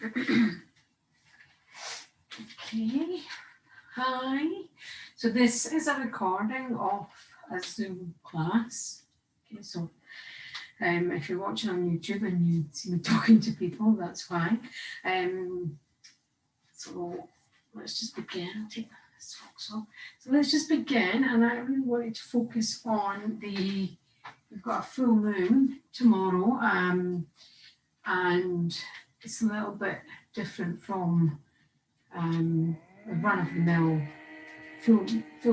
Okay, hi. So this is a recording of a Zoom class. Okay, so if you're watching on YouTube and you see me talking to people, that's why. So let's just begin. I'll take this box off. So let's just begin, and I really wanted to focus on we've got a full moon tomorrow, and it's a little bit different from the run-of-the-mill full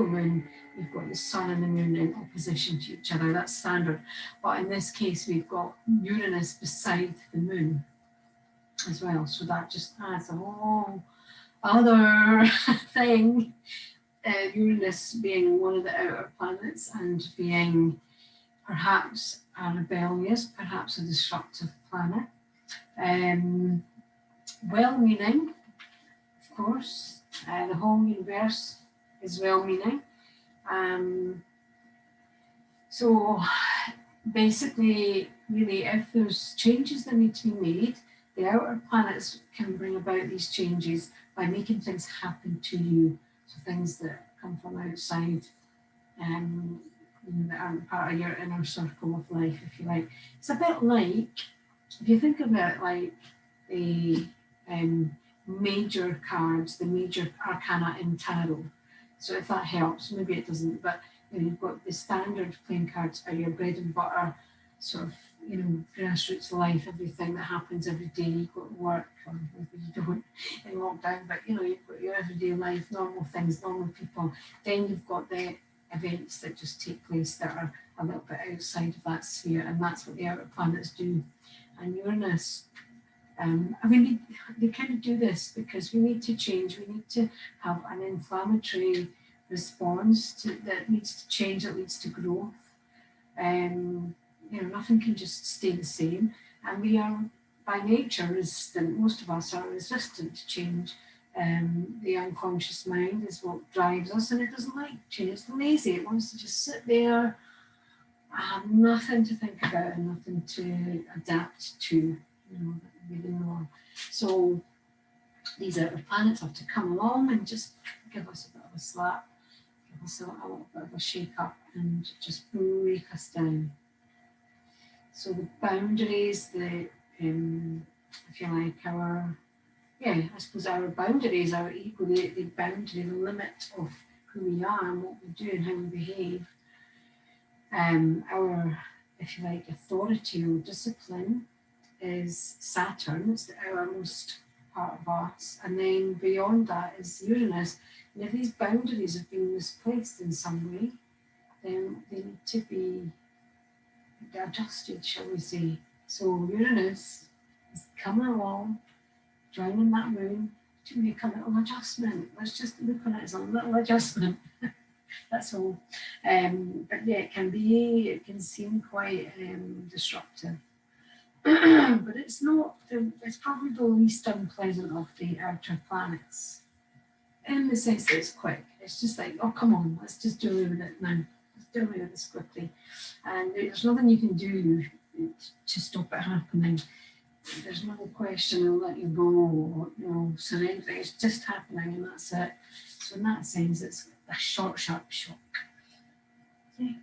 moon. We've got the sun and the moon in opposition to each other. That's standard. But in this case, we've got Uranus beside the moon as well. So that just adds a whole other thing. Uranus being one of the outer planets and being perhaps a rebellious, perhaps a destructive planet. Well-meaning, of course. The whole universe is well-meaning. So basically, really, if there's changes that need to be made, the outer planets can bring about these changes by making things happen to you. So things that come from outside, that aren't part of your inner circle of life, if you like. It's a bit like, if you think of it like the major cards, the major arcana in tarot. So if that helps, maybe it doesn't, but you've got the standard playing cards are your bread and butter, sort of, grassroots life, everything that happens every day. You've got work, or maybe you don't in lockdown, but you've got your everyday life, normal things, normal people. Then you've got the events that just take place that are a little bit outside of that sphere, and that's what the outer planets do. And Uranus, they kind of do this because we need to change. We need to have an inflammatory response that needs to change, that leads to growth. Nothing can just stay the same. And we are, by nature, resistant. Most of us are resistant to change. The unconscious mind is what drives us, and it doesn't like change. It's lazy. It wants to just sit there, have nothing to think about and nothing to adapt to. So these outer planets have to come along and just give us a bit of a slap, give us a little bit of a shake up, and just break us down. So the boundaries, if you like, our boundaries, our ego, the boundary, the limit of who we are and what we do and how we behave. Our, if you like, authority or discipline is Saturn. It's the outermost part of us. And then beyond that is Uranus. And if these boundaries have been misplaced in some way, then they need to be adjusted, shall we say. So Uranus is coming along, joining that moon to make a little adjustment. Let's just look on it as a little adjustment. That's all. But yeah, it can seem quite disruptive. But it's not, it's probably the least unpleasant of the outer planets. In the sense that it's quick. It's just like, oh, come on, let's just do away with it now. Let's do away with this quickly. And there's nothing you can do to stop it happening. There's no question, I'll let you go, or, surrender. It's just happening, and that's it. So in that sense, it's a short, sharp shock. Okay.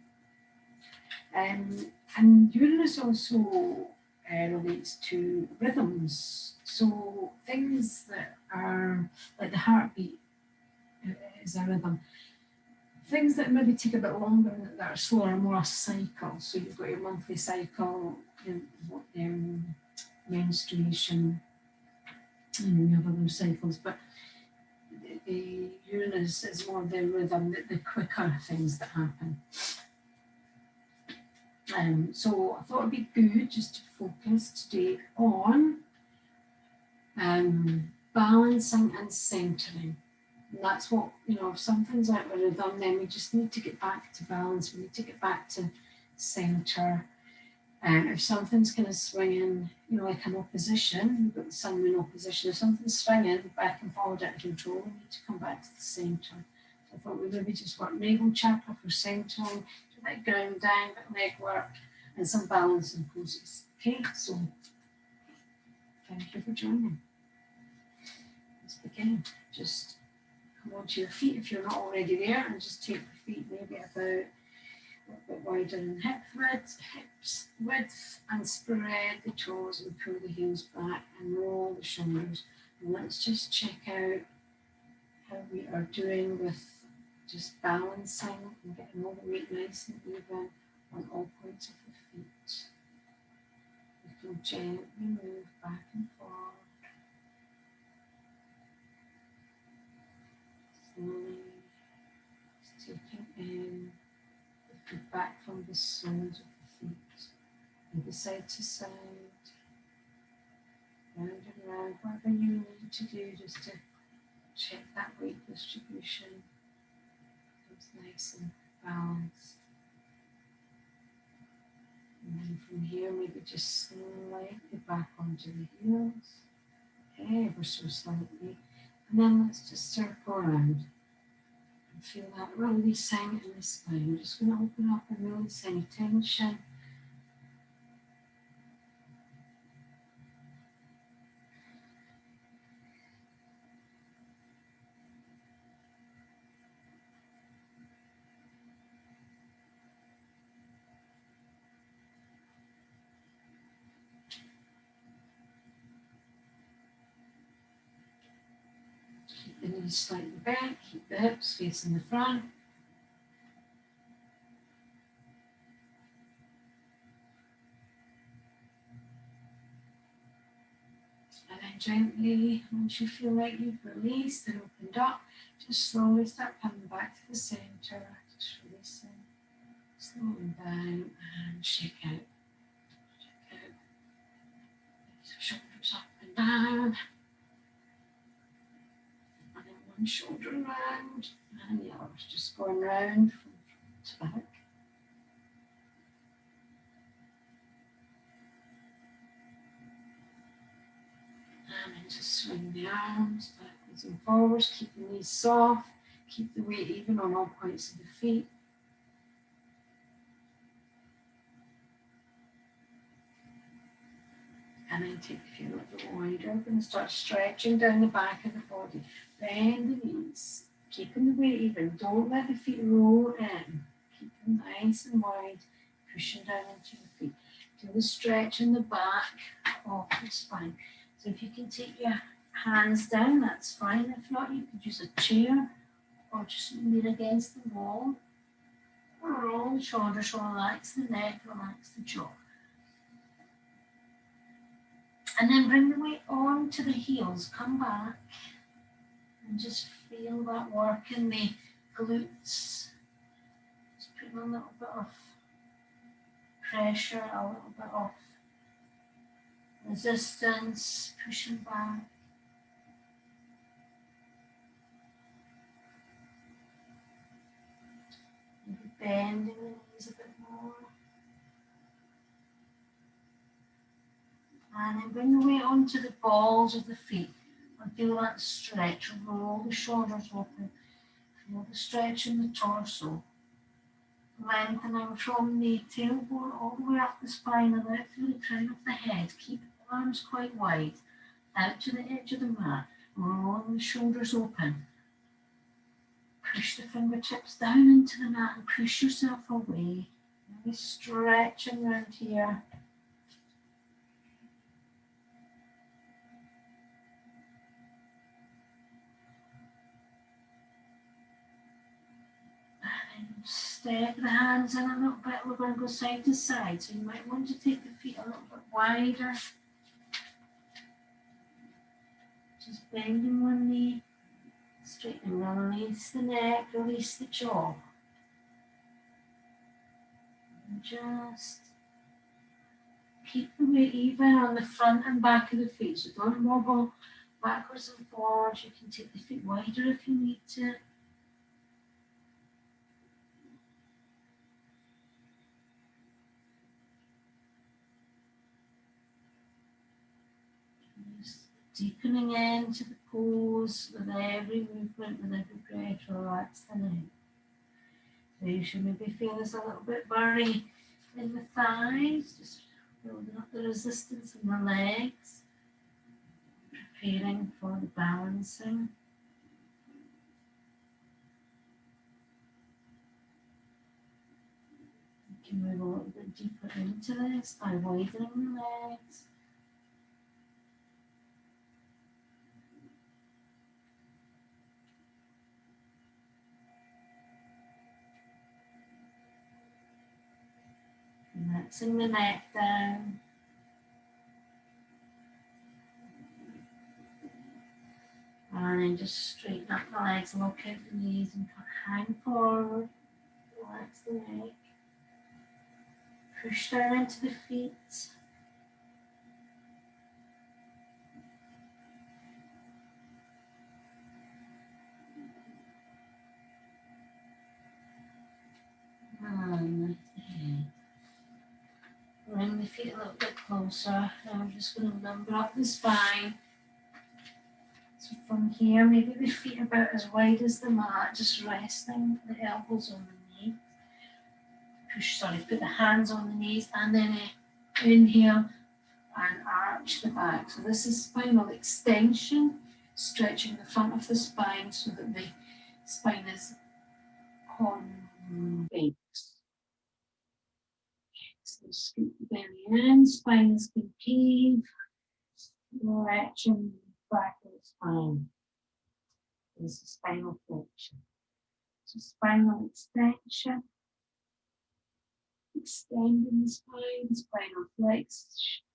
And Uranus also relates to rhythms. So things that are like the heartbeat is a rhythm. Things that maybe take a bit longer, that are slower, are more a cycle. So you've got your monthly cycle, menstruation, and you have other cycles, but the Uranus is more the rhythm, the quicker things that happen. So I thought it'd be good just to focus today on balancing and centering. And that's what, if something's out of rhythm, then we just need to get back to balance. We need to get back to center. If something's kind of swinging, like an opposition, we've got the sun moon opposition. If something's swinging back and forward out of control, we need to come back to the center. So I thought we'd maybe just work navel chakra for centering, do that ground down, bit leg work, and some balancing poses. Okay, so thank you for joining. again, just come onto your feet if you're not already there, and just take the feet maybe about a little bit wider in hips width, and spread the toes and pull the heels back and roll the shoulders. And let's just check out how we are doing with just balancing and getting all the weight nice and even on all points of the feet. We can gently move back and forth. Slowly, just taking in the feedback from the soles of the feet, maybe side to side, round and round, whatever you need to do just to check that weight distribution. It's nice and balanced. And then from here, maybe just slightly back onto the heels, ever so slightly. And then let's just circle around and feel that releasing in the spine. We're just going to open up and release any tension. Keep the knees slightly bent, keep the hips facing the front. And then gently, once you feel like you've released and opened up, just slowly start coming back to the center, just releasing, slowing down and shake out. Shake out. So shoulders up and down. And then one shoulder round and the other, just going round from front to back. And then just swing the arms backwards and forwards, keep the knees soft, keep the weight even on all points of the feet. And then take the feet a little bit wider. We're going to start stretching down the back of the body. Bend the knees, keeping the weight even. Don't let the feet roll in. Keep them nice and wide, pushing down into the feet. Do the stretch in the back of the spine. So if you can take your hands down, that's fine. If not, you could use a chair or just lean against the wall. Roll the shoulders, relax the neck, relax the jaw. And then bring the weight on to the heels. Come back and just feel that work in the glutes. Just put a little bit of pressure, a little bit of resistance, pushing back. Maybe bending the knees a bit more. And then bring the weight onto the balls of the feet and feel that stretch. Roll the shoulders open. Feel the stretch in the torso. Lengthening from the tailbone all the way up the spine and out through the crown of the head. Keep the arms quite wide. Out to the edge of the mat. Rolling the shoulders open. Push the fingertips down into the mat and push yourself away. Maybe stretching around here. Step the hands in a little bit. We're going to go side to side. So you might want to take the feet a little bit wider. Just bending one knee. Straighten, release the neck, release the jaw. And just keep the weight even on the front and back of the feet. So don't wobble backwards and forwards. You can take the feet wider if you need to. Deepening into the pose with every movement, with every breath, relax the neck. So you should maybe feel this a little bit burry in the thighs, just building up the resistance in the legs. preparing for the balancing. You can move a little bit deeper into this by widening the legs. Relaxing the neck down. And then just straighten up the legs, lock out the knees and hang forward. Relax the neck. Push down into the feet. And lift the head. Bring the feet a little bit closer. Now I'm just going to number up the spine. So from here, maybe the feet about as wide as the mat, just resting the elbows on the knee. Put the hands on the knees and then inhale and arch the back. So this is spinal extension, stretching the front of the spine so that the spine is convex. So scoop the belly in, spine is concave, stretching the back of the spine. This is spinal flexion. So spinal extension, extending the spine, spinal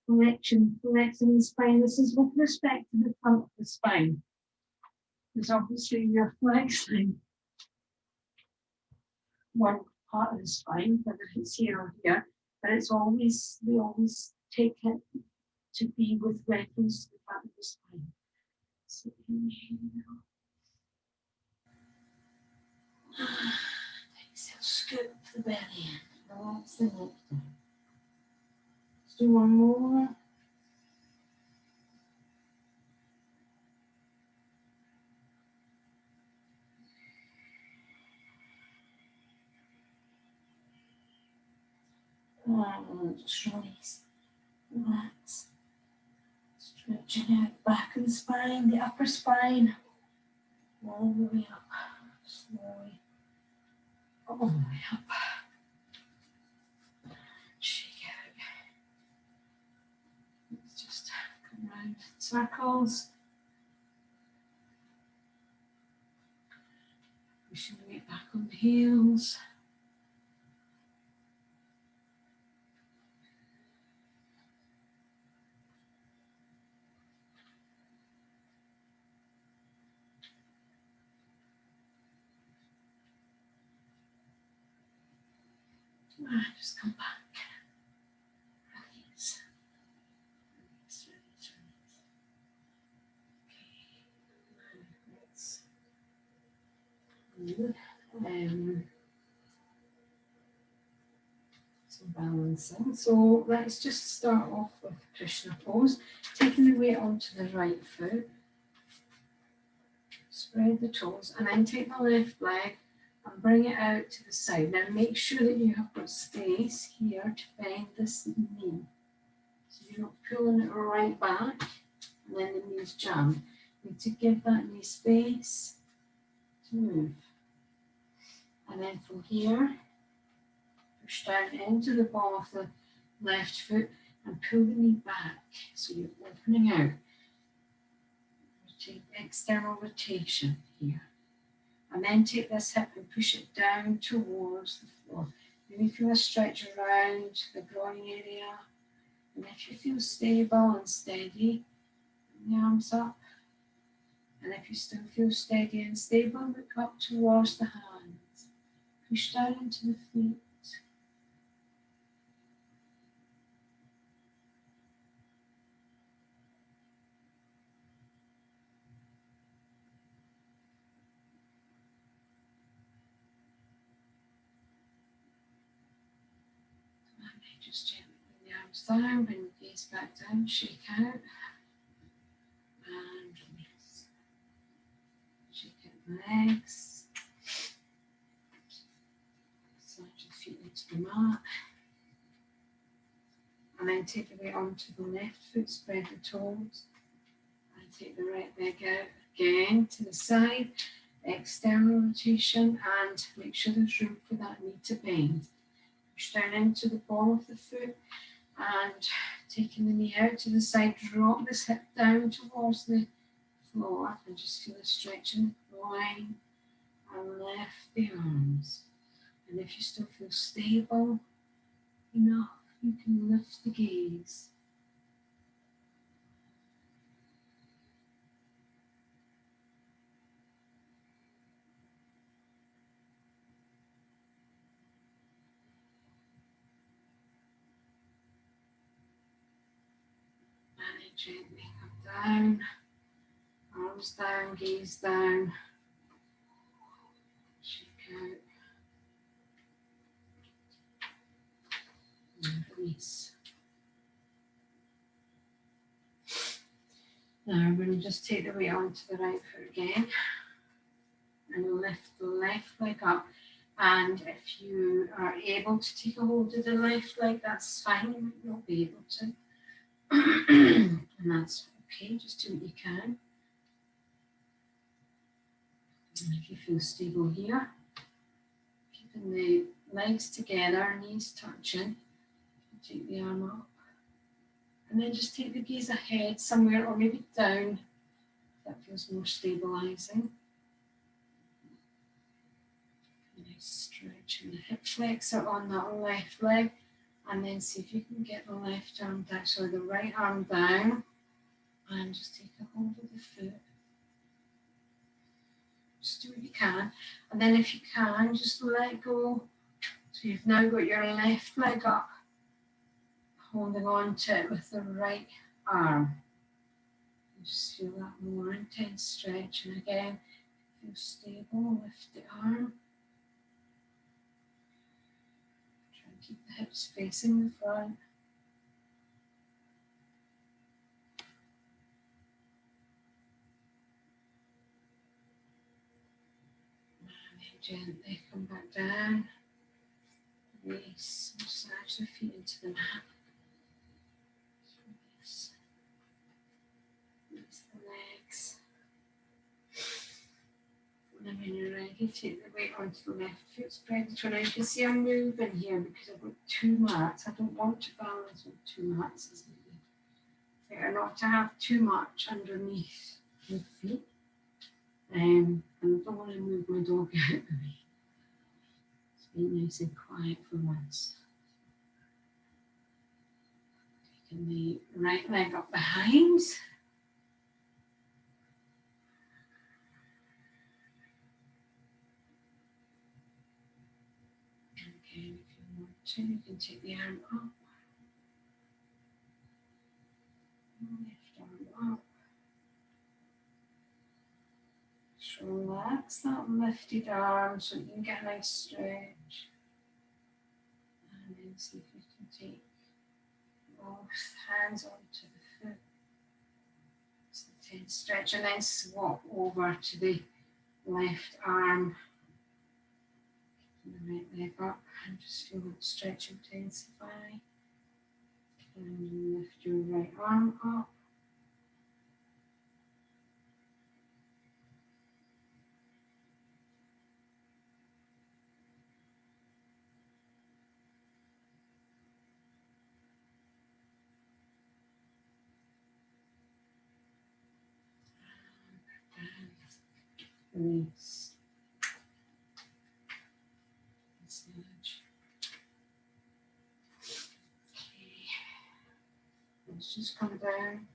flexion, flexing the spine. This is with respect to the front of the spine. Because obviously you're flexing one part of the spine, whether it's here or here, but it's always, we always take it to be with reference to the front of the spine. So inhale. Exhale, scoop the belly in. Relax the neck down. Let's do one more. And just release. Relax. Stretching out back of the spine, the upper spine. All the way up. Slowly. All the way up. Shake out. Let's just come around in circles. Pushing the weight back on the heels. Just come back. Release. Release, release, release. Okay. Good. So balancing. So let's just start off with Krishna pose. Taking the weight onto the right foot. Spread the toes and then take the left leg and bring it out to the side. Now make sure that you have got space here to bend this knee. So you're not pulling it right back and then the knees jam. You need to give that knee space to move. And then from here, push down into the ball of the left foot and pull the knee back. So you're opening out. Take external rotation here. And then take this hip and push it down towards the floor. Maybe feel a stretch around the groin area. And if you feel stable and steady, bring the arms up. And if you still feel steady and stable, look up towards the hands. Push down into the feet. Just gently bring the arms down, bring the gaze back down, shake out, and release. Shake out the legs. Slide your feet into the mat. And then take the weight onto the left foot, spread the toes, and take the right leg out again to the side, external rotation, and make sure there's room for that knee to bend. Push down into the ball of the foot and taking the knee out to the side, drop this hip down towards the floor and just feel a stretch in the groin and lift the arms. And if you still feel stable enough, you can lift the gaze. And then gently come down, arms down, gaze down, shake out, and release. Now we're going to just take the weight onto the right foot again and lift the left leg up. And if you are able to take a hold of the left leg, that's fine. You might not be able to. And that's okay, just do what you can. And if you feel stable here, keeping the legs together, knees touching, take the arm up. And then just take the gaze ahead somewhere or maybe down. That feels more stabilizing. Nice stretch in the hip flexor on that left leg. And then see if you can get the left arm down, so the right arm down. And just take a hold of the foot. Just do what you can. And then if you can, just let go. So you've now got your left leg up, holding on to it with the right arm. You just feel that more intense stretch. And again, feel stable, lift the arm. Try and keep the hips facing the front. Gently come back down, release, massage the feet into the mat, release the legs, and then when you're ready, take the weight onto the left foot, spread the toe. Now you can see I'm moving here because I've got two mats. I don't want to balance with two mats. It's better not to have too much underneath the feet. And I don't want to move my dog out of the way. Just be nice and quiet for once. Taking the right leg up behind. And again, if you want to, you can take the arm up. Left arm up. Just relax that lifted arm so you can get a nice stretch. And then see if you can take both hands onto the foot. It's an intense stretch. And then swap over to the left arm. The right leg up and just feel that stretch intensify. And lift your right arm up. Release. Massage. Okay. Let's just come down.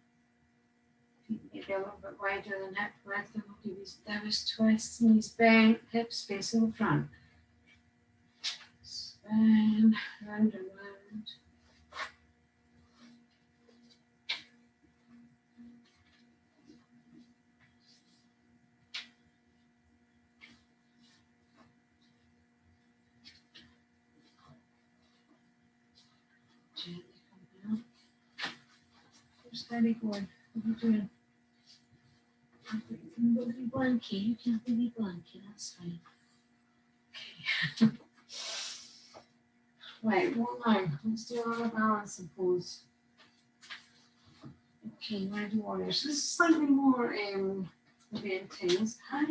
Feet maybe a little bit wider than hip width, and we'll do these Davis twists, knees bent, hips facing the front. Spin round and round. Gently come down. Steady going. What are you doing? You can go be blanky. You can't be blanky. That's fine. Okay. Right, one now. Let's do our balancing pose. Okay, ready warriors. This is slightly more maybe intense. Hi,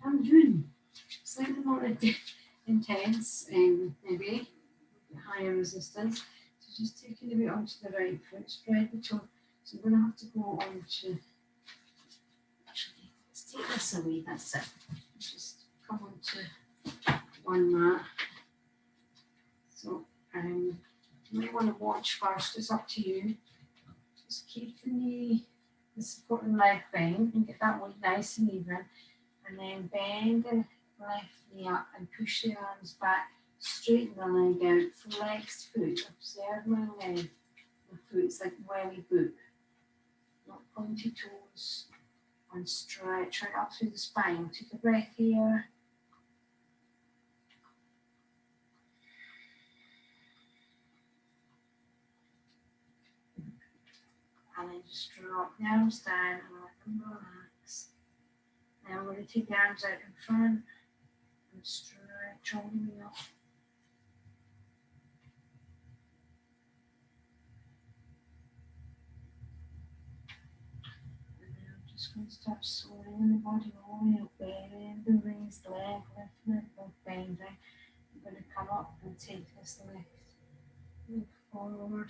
I'm doing slightly more intense, maybe higher resistance. So just taking the weight onto the right foot, spread the toe. So we're gonna have to go on to actually let's take this away, that's it. Just come on to one mat. So you might want to watch first, it's up to you. Just keep the supporting leg bend and get that one nice and even. And then bend the left knee up and push the arms back, straighten the leg out, flexed foot. Observe my leg, my foot, it's like welly boot, not pointy toes. And stretch right up through the spine. Take a breath here. And then just drop the arms down and let them relax. Now we're going to take the arms out in front and stretch all the way up. And then I'm just going to start swelling the body all the way up, bend the raised leg, lifting it, both bending. I'm going to come up and take this lift forward.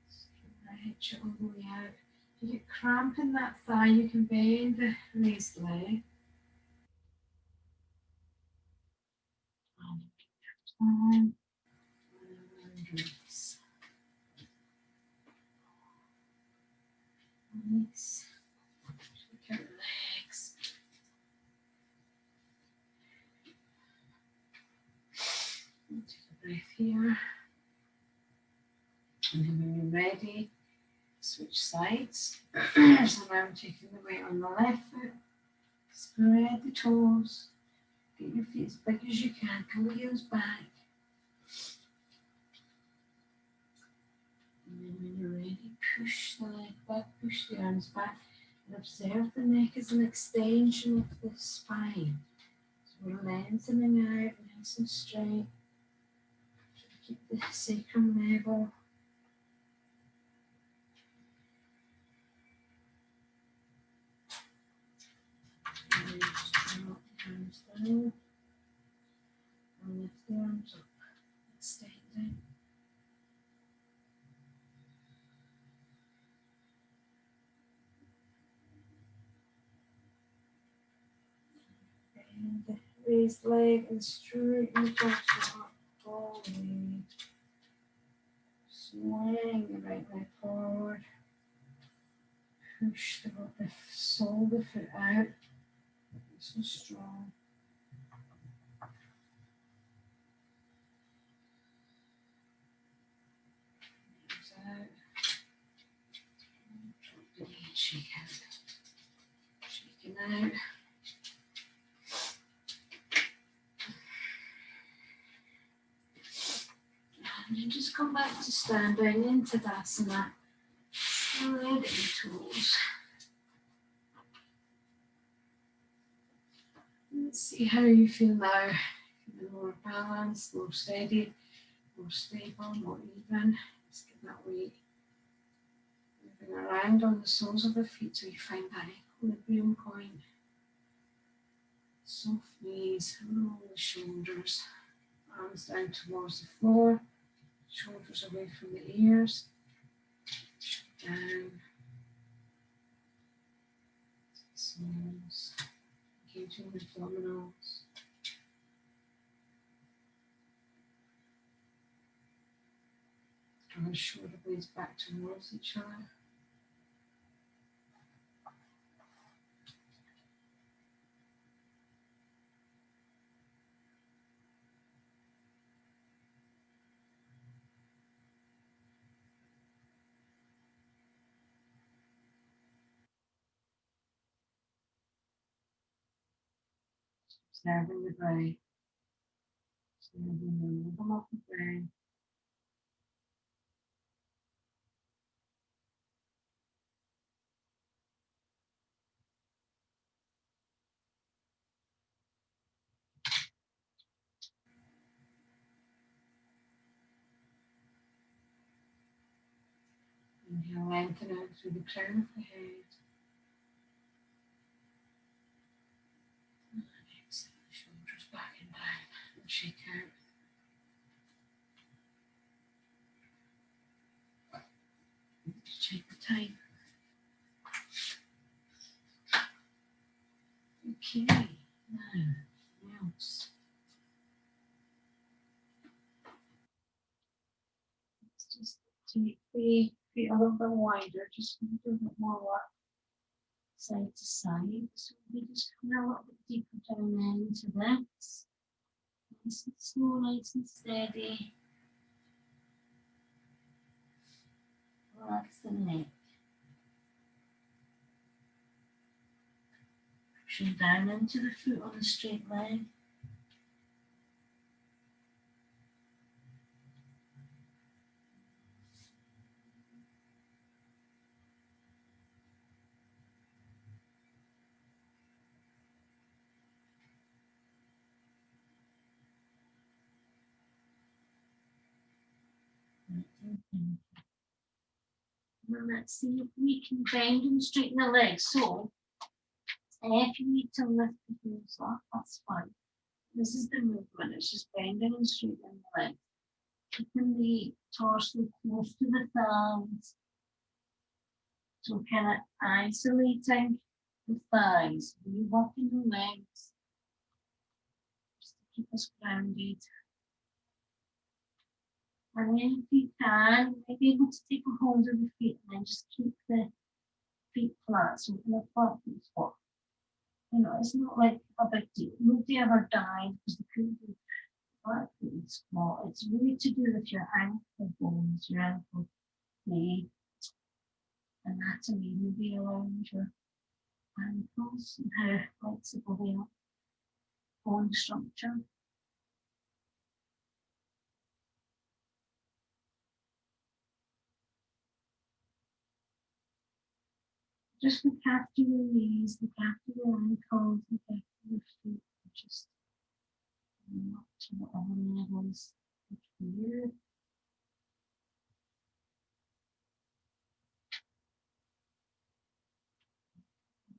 Stretch it all the way out. If you get cramp in that thigh, you can bend the raised leg. And release. Release. Shake out the legs. And take a breath here. And then when you're ready, switch sides. So now I'm taking the weight on the left foot. Spread the toes. Get your feet as big as you can. Pull the heels back. And then when you're ready, push the leg back, push the arms back. And observe the neck as an extension of the spine. So we're lengthening out, nice and straight. Keep the sacrum level. And then just drop the arms down. And lift the arms up, extending. And the raised leg and straighten the torso up all the way. Swing the right leg forward. Push the sole of the foot out. Nice and strong. Arms out. Drop the knee and shake out. Shaking out. And then just come back to standing into Tadasana. Slide the toes. Let's see how you feel now. Feeling more balanced, more steady, more stable, more even. Let's get that weight moving around on the soles of the feet so you find that equilibrium point. Soft knees, roll the shoulders, arms down towards the floor, shoulders away from the ears, down, soles, engaging the abdominals. Draw the shoulder blades back towards each other. Observing the breath, observing the rhythm of the breath. Inhale, lengthen out through the crown of the head. And exhale, the shoulders back and down. And shake out. Check the time. Okay, now, what else? Let's just take the feet a little bit wider, just a little bit more work side to side. So we just come a little bit deeper down into this. Nice and slow, nice and steady. Relax the neck. Pushing down into the foot on the straight leg. And let's see if we can bend and straighten the legs. So, if you need to lift the heels up, that's fine. This is the movement. It's just bending and straightening the legs. Keeping the torso close to the thighs. So kind of isolating the thighs, working the legs, just to keep us grounded. And then if you can, you might be able to take a hold of the feet and then just keep the feet flat. So in a flat foot spot. You know, it's not like a big deal. Nobody ever died because they couldn't do flat foot squat. It's really to do with your ankle bones, your ankle blade, anatomy, maybe around your ankles and how flexible they are, bone structure. Just look after your knees, look after your ankles, look after your feet, just up to whatever levels good for you.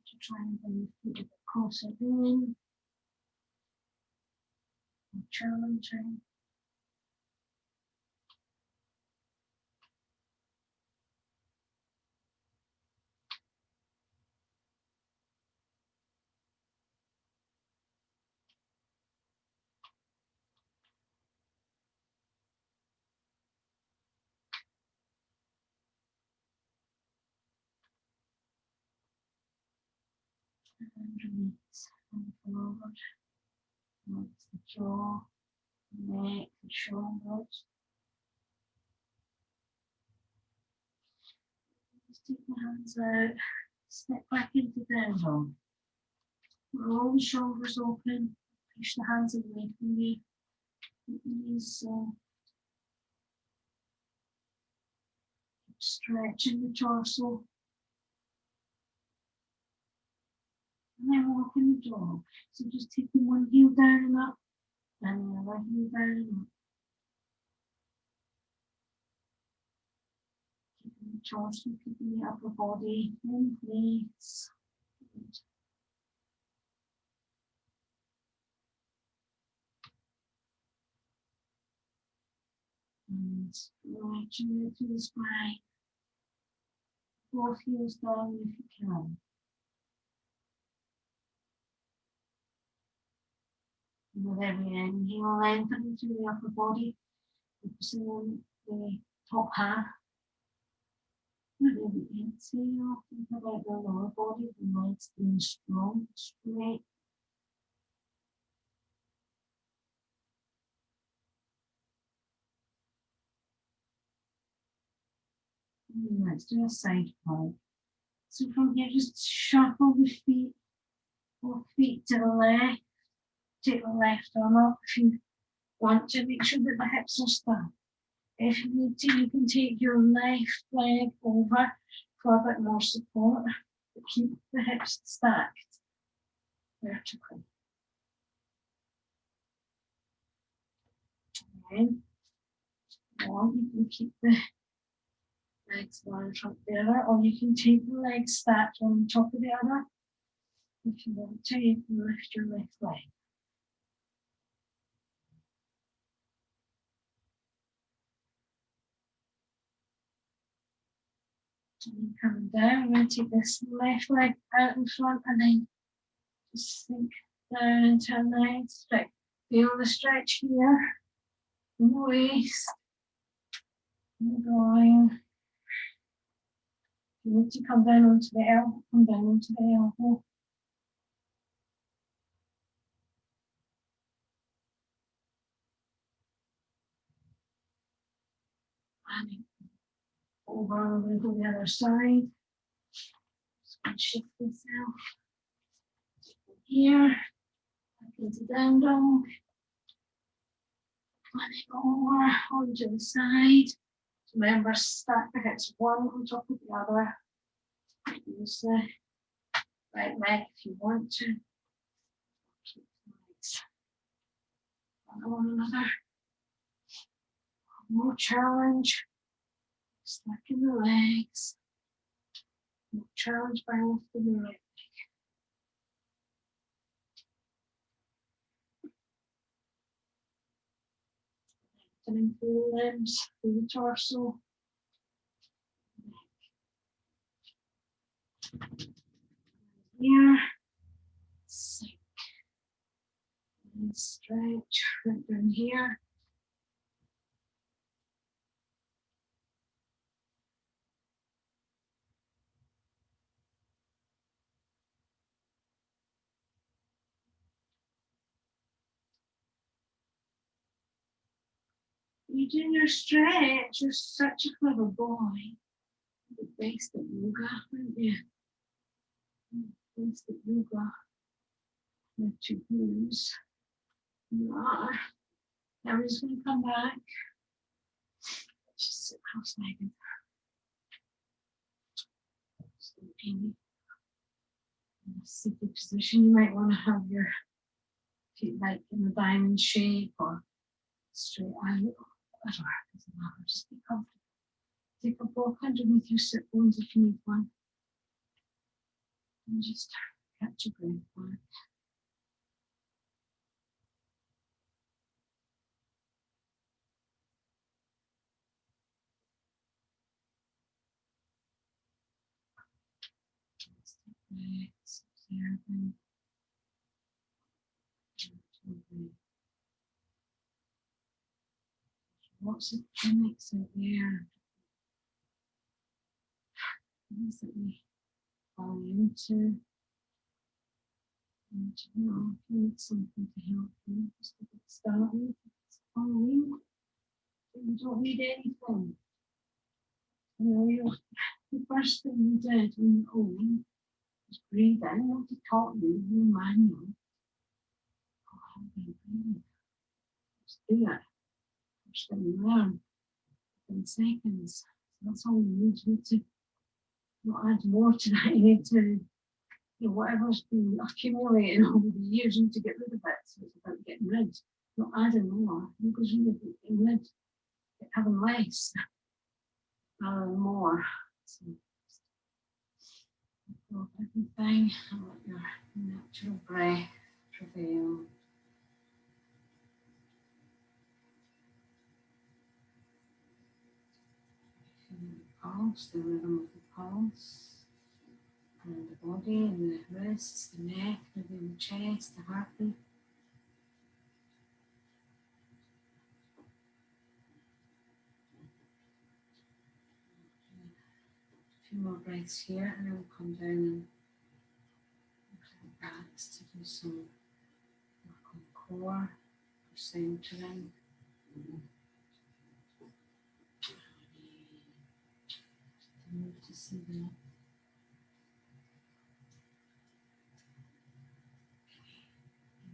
To try and bring the feet a bit closer in, more challenging. And release, and forward, relax the jaw, neck, the shoulders. Just take the hands out, step back into down dog. Roll the shoulders open, push the hands away from you. Knees stretching the torso. And then walking the dog. So just taking one heel down and up, and the other heel down and up. Keeping the torso, keeping the upper body in place. Good. And stretching it to the spine. Both heels down if you can. And with every inhale, lengthening through the upper body, focusing on the top half. With every exhale, think about the lower body, the legs being strong, straight. And let's do a side plank. So from here, just shuffle the feet, both feet to the left. Take the left arm up if you want to. Make sure that the hips are stacked. If you need to, you can take your left leg over for a bit more support, but keep the hips stacked vertically. And then you can keep the Legs one in front of the other, or you can take the legs stacked one on top of the other. If you want to, you can lift your left leg. And then coming down, I'm going to take this left leg out in front and then just sink down into a nice stretch. Feel the stretch here in the waist, in the groin. You need to come down onto the elbow, come down onto the elbow. And over, I'm going to go the other side. Just going to shift myself here, back into down dog. And then over onto the side. Remember, stack the hips one on top of the other. Use the right leg if you want to. Keep the legs on one another. More challenge. Stacking the legs. More challenge by lifting the right leg. Lengthening through the limbs, through the torso. Here. Sink. And stretch right down here. You do your stretch, you're such a clever boy. The best at yoga, aren't you? Best at yoga. Let you lose. You are. Now we're just going to come back. Let's just sit cross-legged. In a seated position, you might want to have your feet like in a diamond shape or straight out, whatever. Doesn't matter. Just be comfortable. Take a block underneath your sit bones if you need one. And just catch your breath back. Just take breaths, observing. Lots of clinics out there. Things that we fall into. And you know, if you need something to help you, just to get started, it's fine. You don't need anything. You know, the first thing you did when you're old was breathe in. What he taught you, your manual. Oh, how do you breathe? Just do it. First thing you learn in seconds. So that's all you need. You need to not add more to that. You need to, you know, whatever's been accumulating over the years, you need to get rid of it. So it's about getting rid, not adding more. Because you need to get rid, having less rather than more. So drop everything and let your natural breath prevail. Feel the pulse, the rhythm of the pulse. And the body and the wrists, the neck, maybe the chest, the heartbeat. A few more breaths here and then we'll come down and relax to do some work on core or centering. Move to see that.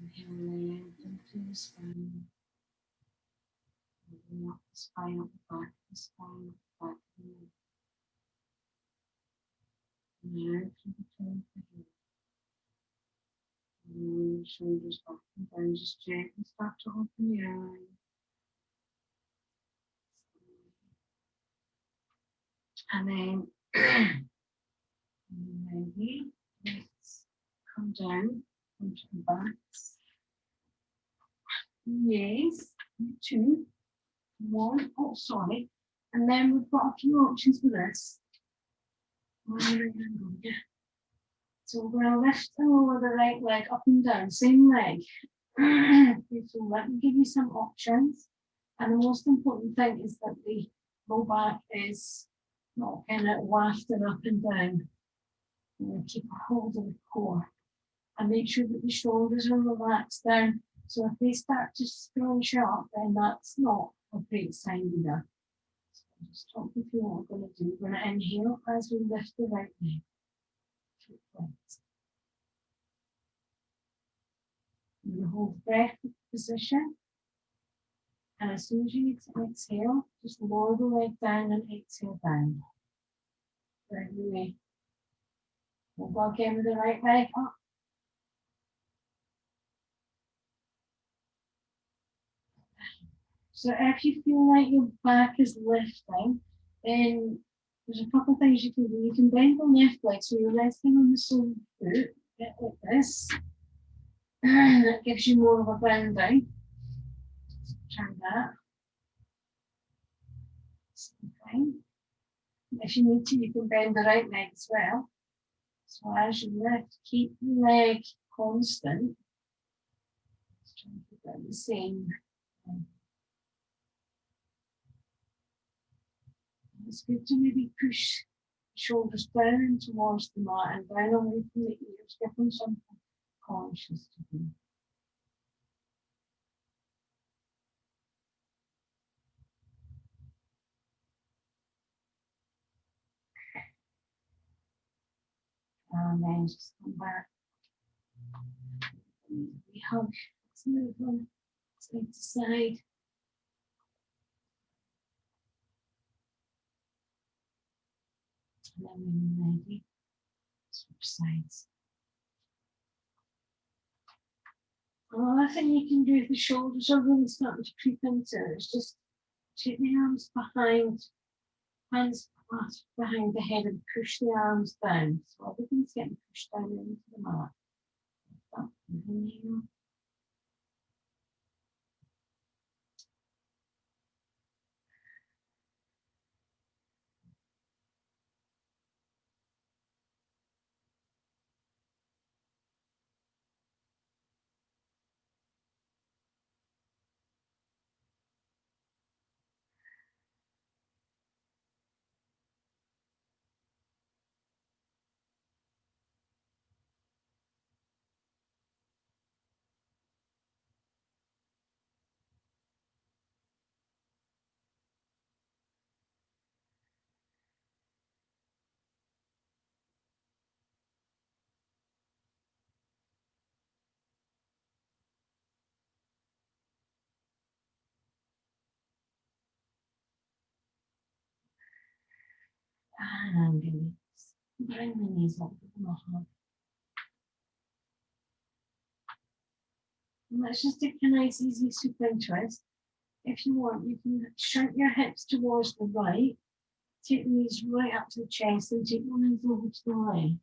Inhale, lengthen through the spine. Moving up the spine, up the back of the spine, up the back of the neck. Now through the top of the head. And shoulders up and down, just gently start to open the eyes. And then maybe let's come down onto the backs. Yes, 2, 1. Oh, sorry. And then we've got a few options for this. So we're going to lift the right leg up and down, same leg. So let me give you some options. And the most important thing is that the low back is not kind of wafted up and down. Keep a hold of the core. And make sure that the shoulders are relaxed down. So if they start to scrunch up, then that's not a great sign either. So just talk me through what we're going to do. We're going to inhale as we lift the right leg. You're going to hold breath position. And as soon as you exhale, just lower the leg down and exhale down. Right away. We'll go again with the right leg up. So if you feel like your back is lifting, then there's a couple of things you can do. You can bend the left leg so you're resting on the sole of the foot, get like this. That gives you more of a bending. Try that. Same thing. If you need to, you can bend the right leg as well. So as you lift, keep the leg constant. Just try and keep that the same. It's good to maybe push the shoulders down towards the mat and down away from the ears. Give them something conscious to do. And then just come back. We hug. Let's move on side to side. And then when you're ready, switch sides. Another thing you can do if the shoulders are really starting to creep into is just take the arms behind, hands clasped behind the head and push the arms down. So everything's getting pushed down into the mat. Inhale. And release. Bring the knees up to the hug. And let's just take a nice easy supine twist. If you want, you can shrink your hips towards the right, take the knees right up to the chest and take the knees over to the left.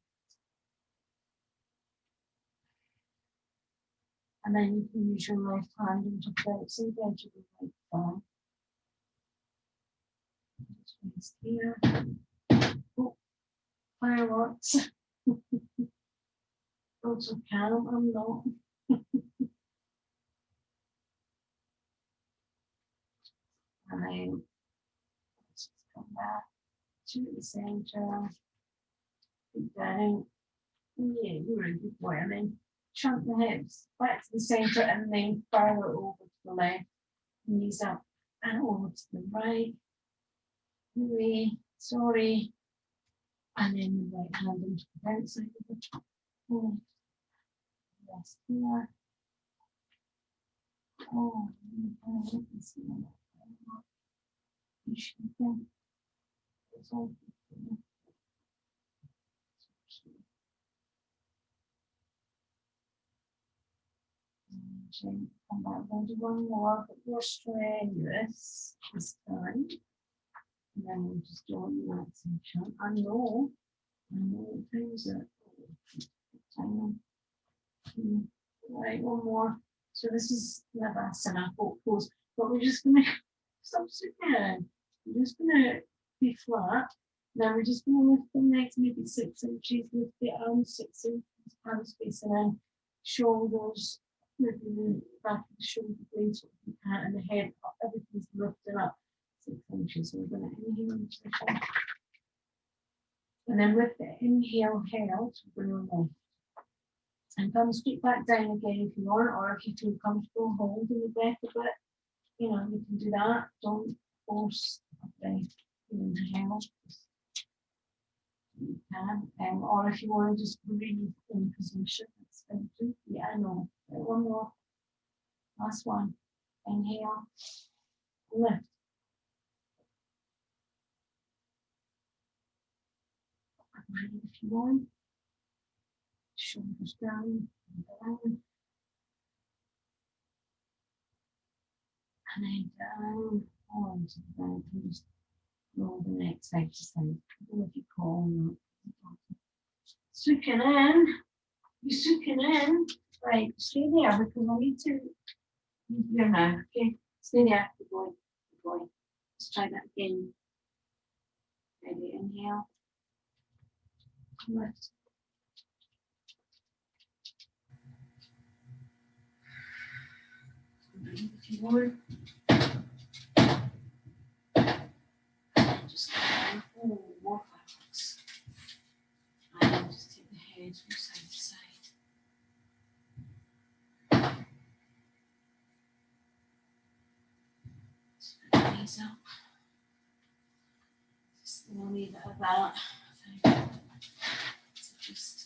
And then you can use your left hand and just outside the edge of the right thigh. Just rest here. Oh, fireworks. Also calm, I'm not. And then let's just come back to the center. Keep down. Yeah, you're a good boy. And then shrunk the hips back to the center and then fire over to the left. Knees up and over to the right. Away, sorry. And then the right hand into the outside of the top. Rest here. Oh, you can see that. You should think it's all good. And come back, we'll do one more, but more strenuous this time. And then we'll just do a relaxation. I know things that time. Right, one more. So this is Navasana pose, but we're just gonna stop sitting. We're just gonna be flat. Now we're just gonna lift the legs maybe 6 inches, lift the arms 6 inches, arms facing in, shoulders, maybe the back of the shoulder blades, and the head up, everything's lifted up 6 inches. So we're gonna inhale into the top. And then with the inhale held, we're gonna lift. And come straight back down again if you want, or if you feel comfortable holding the breath a bit, you can do that. Don't force a breath inhale. You can, or if you want to just breathe in position, that's fine too. Yeah, I know. One more. Last one. Inhale. Lift. Breathe if you want. Shoulders down. Down. And then down onto the back and just roll the next exercise. I don't know if you call that. Sucking in. You're sucking in. Right, stay there because I need to leave here now. Okay, stay there. Good boy. Good boy. Let's try that again. Ready, inhale. Lift. Breathe if you want. Just more fireworks. And just take the head from side to side. Just put the knees up. Just we'll leave it at that. So just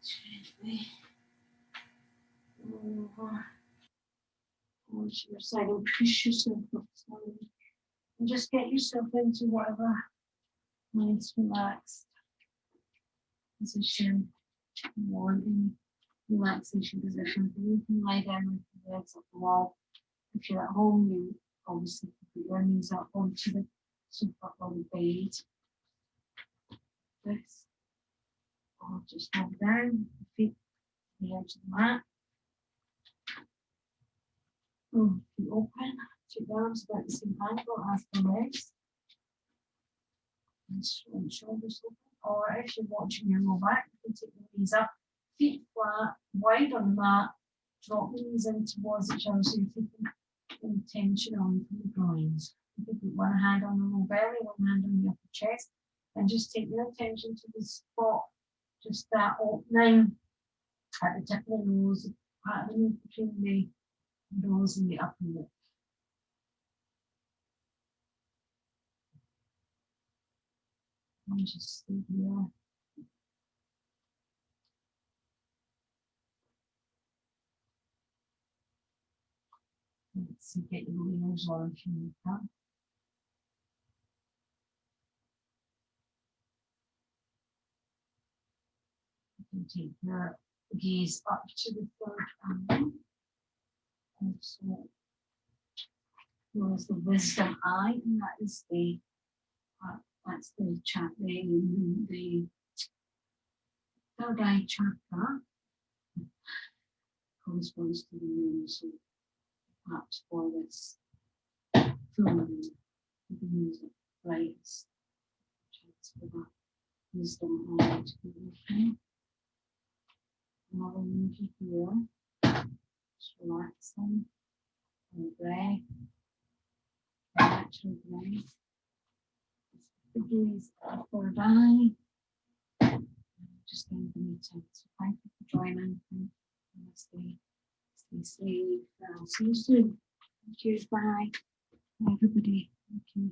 gently over onto your side and push yourself up slowly. And just get yourself into whatever nice relaxed position you want, in relaxation position. You can lie down with your legs up the wall. If you're at home, you obviously put your knees up onto the sofa or the bed. This. Or just lie down, feet to the edge of the mat. Feet open, take the arms about the same angle as the legs. And shoulders open. Or if you're watching your low back, you can take the knees up, feet flat, wide on the mat, drop the knees in towards each other so you're taking tension on from the groins. You can put one hand on the low belly, one hand on the upper chest, and just take your attention to the spot, just that opening at the tip of the nose, part of the nose between the nose and the upper lip. And just stay here. Let's see, get your wheels on if you need that. You can take your gaze up to the third eye. And so there's the wisdom eye, and that is that's the chakra, the third eye chakra corresponds to the moon. So perhaps for this full moon, the moon is brightest. Chance for that wisdom eye to be open. Another movie here. Just relaxing. And breath. Natural breath. The gaze at the third eye. Just in the meeting. So thank you for joining. Stay safe. I'll see you soon. Thank you. Bye. Everybody. Thank you.